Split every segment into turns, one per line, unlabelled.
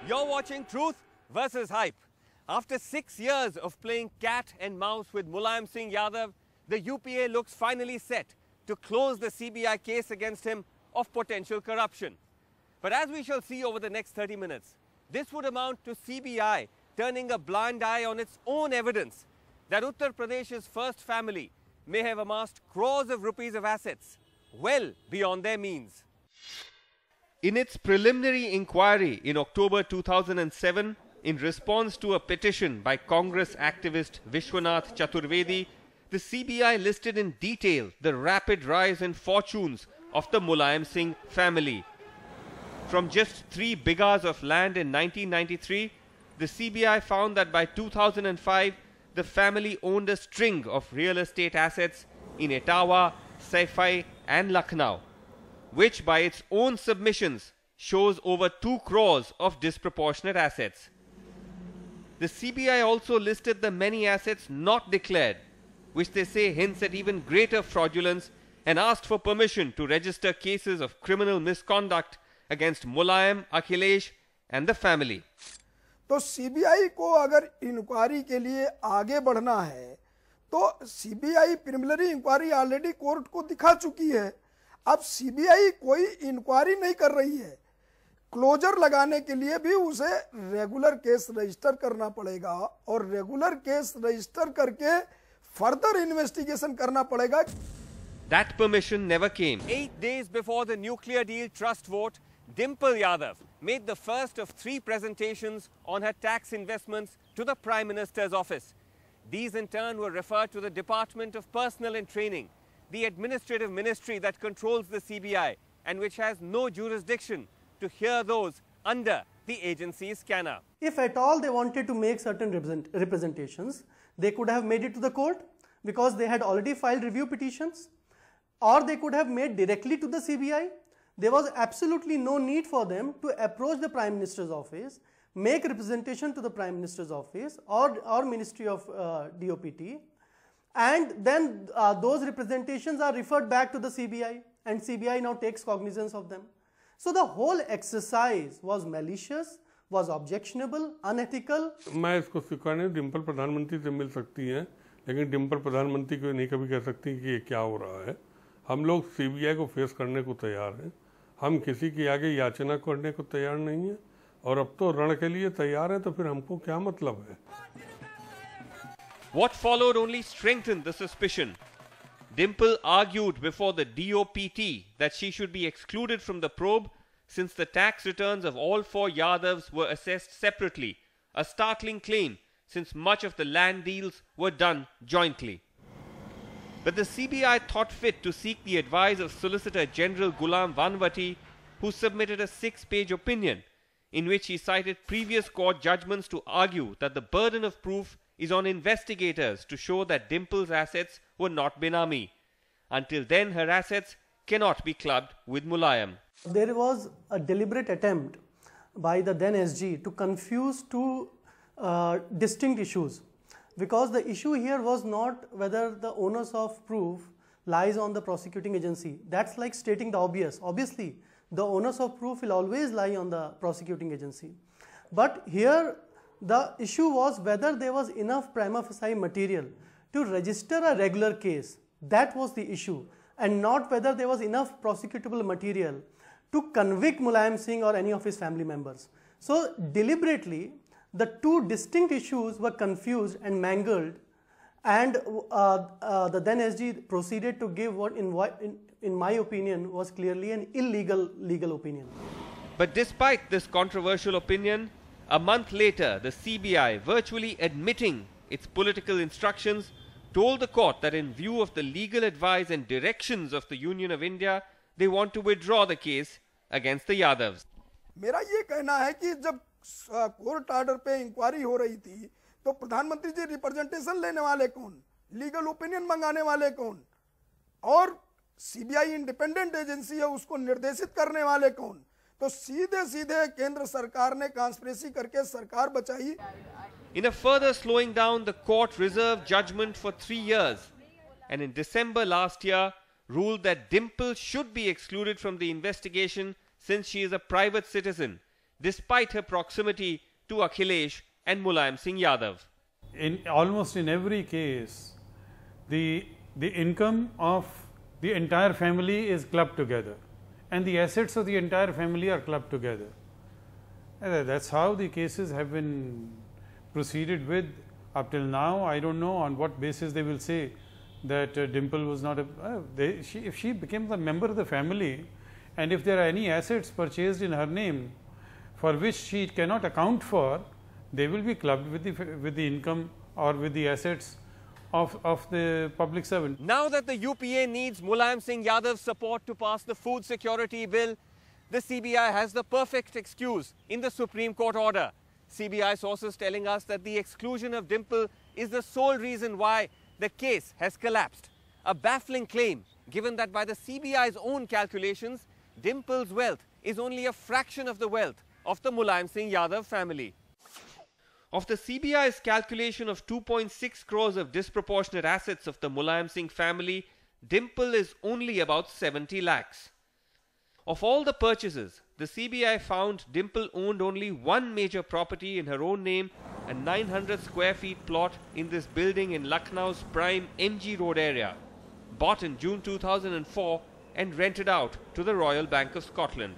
You're watching Truth versus Hype. After 6 years of playing cat and mouse with Mulayam Singh Yadav, the UPA looks finally set to close the CBI case against him of potential corruption. But as we shall see over the next 30 minutes, this would amount to CBI turning a blind eye on its own evidence that Uttar Pradesh's first family may have amassed crores of rupees of assets well beyond their means. In its preliminary inquiry in October 2007, in response to a petition by Congress activist Vishwanath Chaturvedi, the CBI listed in detail the rapid rise in fortunes of the Mulayam Singh family. From just 3 bighas of land in 1993, the CBI found that by 2005, the family owned a string of real estate assets in Etawah, Saifai and Lucknow, which by its own submissions shows over 2 crores of disproportionate assets. The CBI also listed the many assets not declared, which they say hints at even greater fraudulence, and asked for permission to register cases of criminal misconduct against Mulayam, Akhilesh and the family.
तो CBI को अगर inquiry के लिए आगे बढ़ना है तो CBI preliminary inquiry already court को दिखा चुकी है. अब सीबीआई कोई इंक्वायरी नहीं कर रही है. क्लोजर लगाने के लिए भी उसे रेगुलर केस रजिस्टर करना पड़ेगा और रेगुलर केस रजिस्टर करके फर्दर इन्वेस्टिगेशन करना पड़ेगा.
That permission never came. 8 days before the nuclear deal trust vote, Dimple Yadav made the first of 3 presentations on her tax investments to the Prime Minister's office. These in turn were referred to the Department of Personnel and Training, the administrative ministry that controls the CBI and which has no jurisdiction to hear those under the agency's scanner.
If at all they wanted to make certain representations, they could have made it to the court because they had already filed review petitions, or they could have made directly to the CBI. There was absolutely no need for them to approach the Prime Minister's office, make representation to the Prime Minister's office or Ministry of DOPT, and then those representations are referred back to the CBI and CBI now takes cognizance of them. So the whole exercise was malicious, was objectionable, unethical.
मैं इसको स्वीकार नहीं, डिम्पल प्रधानमंत्री से मिल सकती हैं, लेकिन डिम्पल प्रधानमंत्री को नहीं कभी कह सकती कि ये क्या हो रहा है. हम लोग सीबीआई को फेस करने को तैयार हैं. हम किसी के आगे याचना करने को तैयार नहीं है और अब तो रण के लिए तैयार हैं, तो फिर हमको क्या मतलब है.
What followed only strengthened the suspicion. Dimple argued before the DOPT that she should be excluded from the probe since the tax returns of all 4 Yadavs were assessed separately, a startling claim since much of the land deals were done jointly. But the CBI thought fit to seek the advice of Solicitor General Ghulam Vanwati, who submitted a 6-page opinion in which he cited previous court judgments to argue that the burden of proof is on investigators to show that Dimple's assets were not Benami. Until then, her assets cannot be clubbed with Mulayam.
There was a deliberate attempt by the then SG to confuse 2 distinct issues. Because the issue here was not whether the onus of proof lies on the prosecuting agency. That's like stating the obvious. Obviously, the onus of proof will always lie on the prosecuting agency. But here, the issue was whether there was enough prima facie material to register a regular case. That was the issue. And not whether there was enough prosecutable material to convict Mulayam Singh or any of his family members. So, deliberately, the 2 distinct issues were confused and mangled, and the then SG proceeded to give what in my opinion was clearly an illegal legal opinion.
But despite this controversial opinion, a month later the CBI, virtually admitting its political instructions, told the court that in view of the legal advice and directions of the Union of India, they want to withdraw the case against the Yadavs.
मेरा ये कहना है कि जब court order पे inquiry हो रही थी तो प्रधानमंत्री जी रिप्रेजेंटेशन लेने वाले कौन, लीगल ओपिनियन मंगाने वाले कौन, और सीबीआई इंडिपेंडेंट एजेंसी है उसको निर्देशित करने वाले कौन. तो सीधे सीधे केंद्र सरकार ने कॉन्स्पिरेसी करके सरकार बचाई.
In a further slowing down, the court reserved judgment for 3 years and in December last year ruled that Dimple should be excluded from the investigation since she is a private citizen, despite her proximity to Akhilesh and Mulayam Singh Yadav.
In almost in every case, the income of the entire family is clubbed together, and the assets of the entire family are clubbed together. That's how the cases have been proceeded with up till now. I don't know on what basis they will say that Dimple was not a. If she became a member of the family, and if there are any assets purchased in her name for which she cannot account for, they will be clubbed with the income or with the assets of the public servant.
Now that the UPA needs Mulayam Singh Yadav's support to pass the food security bill, the CBI has the perfect excuse in the Supreme Court order. CBI sources telling us that the exclusion of Dimple is the sole reason why the case has collapsed. A baffling claim, given that by the CBI's own calculations, Dimple's wealth is only a fraction of the wealth of the Mulayam Singh Yadav family. Of the CBI's calculation of 2.6 crores of disproportionate assets of the Mulayam Singh family, Dimple is only about 70 lakhs. Of all the purchases, the CBI found Dimple owned only one major property in her own name, a 900 square feet plot in this building in Lucknow's prime MG Road area, bought in June 2004 and rented out to the Royal Bank of Scotland.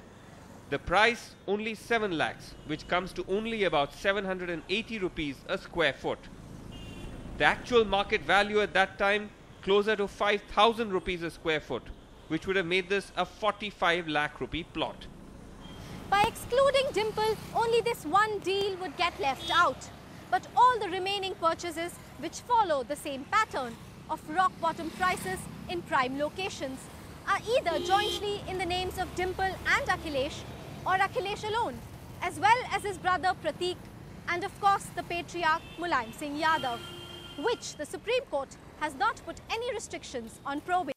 The price only 7 lakhs, which comes to only about 780 rupees a square foot. The actual market value at that time closer to 5,000 rupees a square foot, which would have made this a 45 lakh rupee plot.
By excluding Dimple, only this one deal would get left out. But all the remaining purchases, which follow the same pattern of rock bottom prices in prime locations, are either jointly in the names of Dimple and Akhilesh, or Akhilesh alone, as well as his brother Pratik, and of course the patriarch Mulayam Singh Yadav, which the Supreme Court has not put any restrictions on probing.